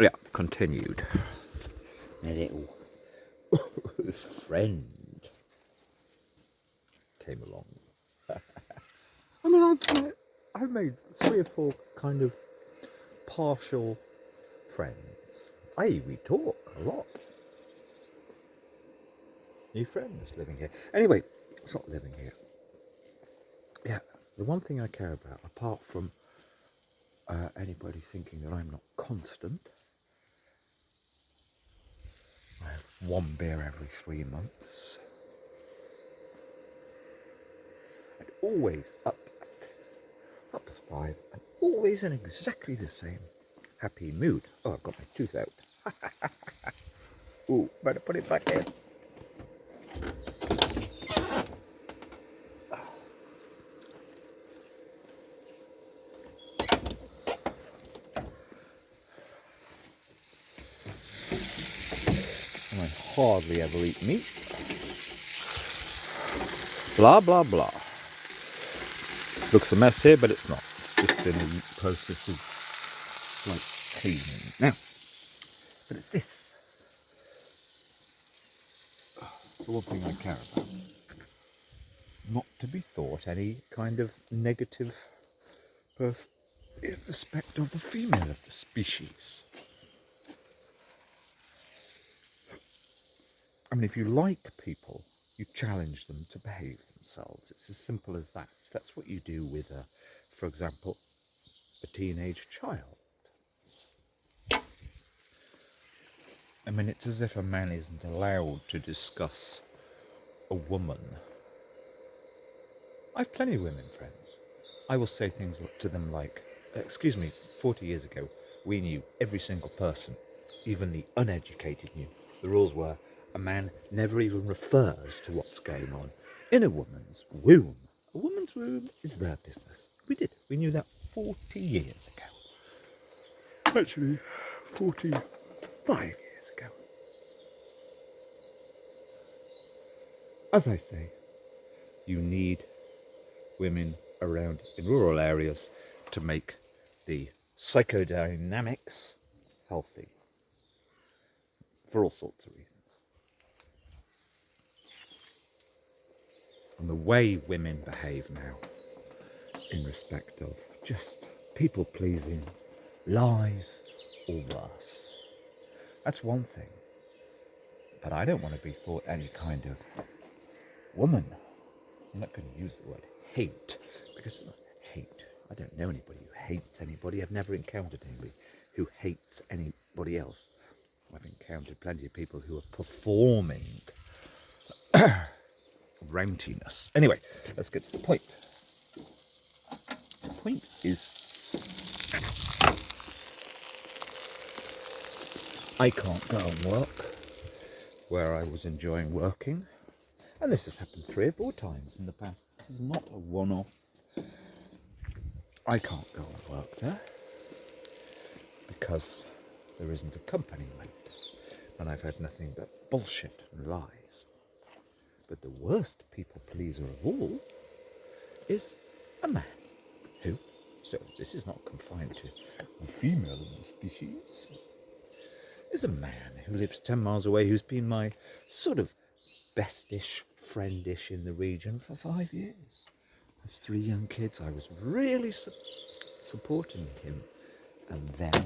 Yeah, continued. A little friend came along. I mean, I've made 3 or 4 kind of partial friends. We talk a lot. New friends living here. Anyway, it's not living here. Yeah, the one thing I care about, apart from anybody thinking that I'm not constant, I have 1 beer every 3 months. And always up to 5, and always in exactly the same happy mood. Oh, I've got my tooth out. Ooh, better put it back in. And I hardly ever eat meat. Blah, blah, blah. Looks a mess here, but it's not. It's just in the process of slight cleaning. Now, but it's this. The one thing I care about. Not to be thought any kind of negative person in respect of the female of the species. I mean, if you like people, you challenge them to behave themselves. It's as simple as that. That's what you do with, for example, a teenage child. I mean, it's as if a man isn't allowed to discuss a woman. I've plenty of women friends. I will say things to them like, excuse me, 40 years ago, we knew every single person, even the uneducated knew. The rules were a man never even refers to what's going on in a woman's womb. A woman's womb is their business. We did. We knew that 40 years ago. Actually, 45 years ago. As I say, you need women around in rural areas to make the psychodynamics healthy for all sorts of reasons. And the way women behave now in respect of just people pleasing, lies, or worse. That's one thing. But I don't want to be thought any kind of woman. I'm not going to use the word hate, because it's not hate. I don't know anybody who hates anybody. I've never encountered anybody who hates anybody else. I've encountered plenty of people who are performing rantiness. Anyway, let's get to the point. The point is, I can't go and work where I was enjoying working. And this has happened 3 or 4 times in the past. This is not a one-off. I can't go and work there because there isn't a company rate. And I've had nothing but bullshit and lies. But the worst people pleaser of all is a man who, so this is not confined to the female of the species, is a man who lives 10 miles away, who's been my sort of bestish, friendish in the region for 5 years. I have 3 young kids. I was really supporting him and them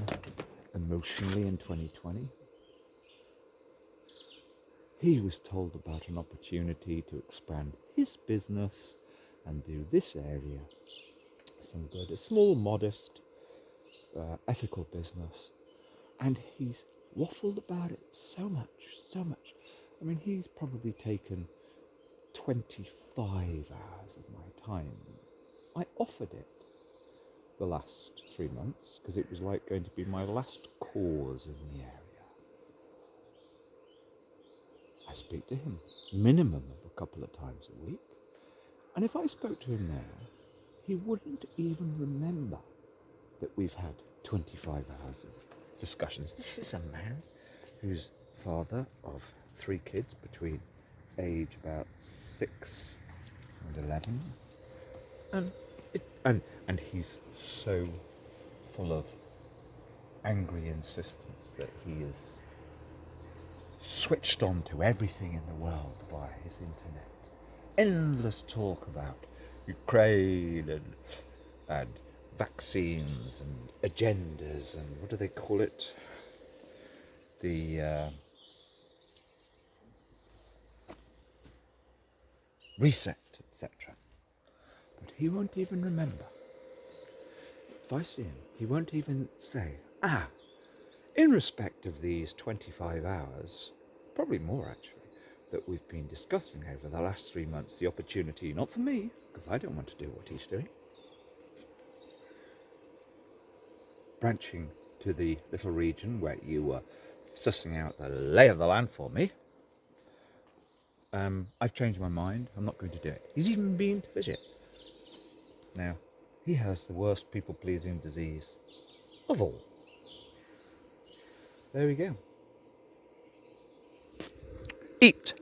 emotionally in 2020. He was told about an opportunity to expand his business and do this area some good, a small, modest, ethical business. And he's waffled about it so much. I mean, he's probably taken 25 hours of my time. I offered it the last 3 months because it was like going to be my last cause in the area. I speak to him minimum of a couple of times a week. And if I spoke to him now, he wouldn't even remember that we've had 25 hours of discussions. This is a man who's father of 3 kids between age about 6 and 11. And he's so full of angry insistence that he is switched on to everything in the world via his internet. Endless talk about Ukraine and vaccines and agendas and what do they call it? The reset, etc. But he won't even remember. If I see him, he won't even say, in respect of these 25 hours, probably more actually, that we've been discussing over the last 3 months, the opportunity, not for me, because I don't want to do what he's doing, branching to the little region where you were sussing out the lay of the land for me, I've changed my mind. I'm not going to do it. He's even been to visit. Now, he has the worst people-pleasing disease of all. There we go. Eat.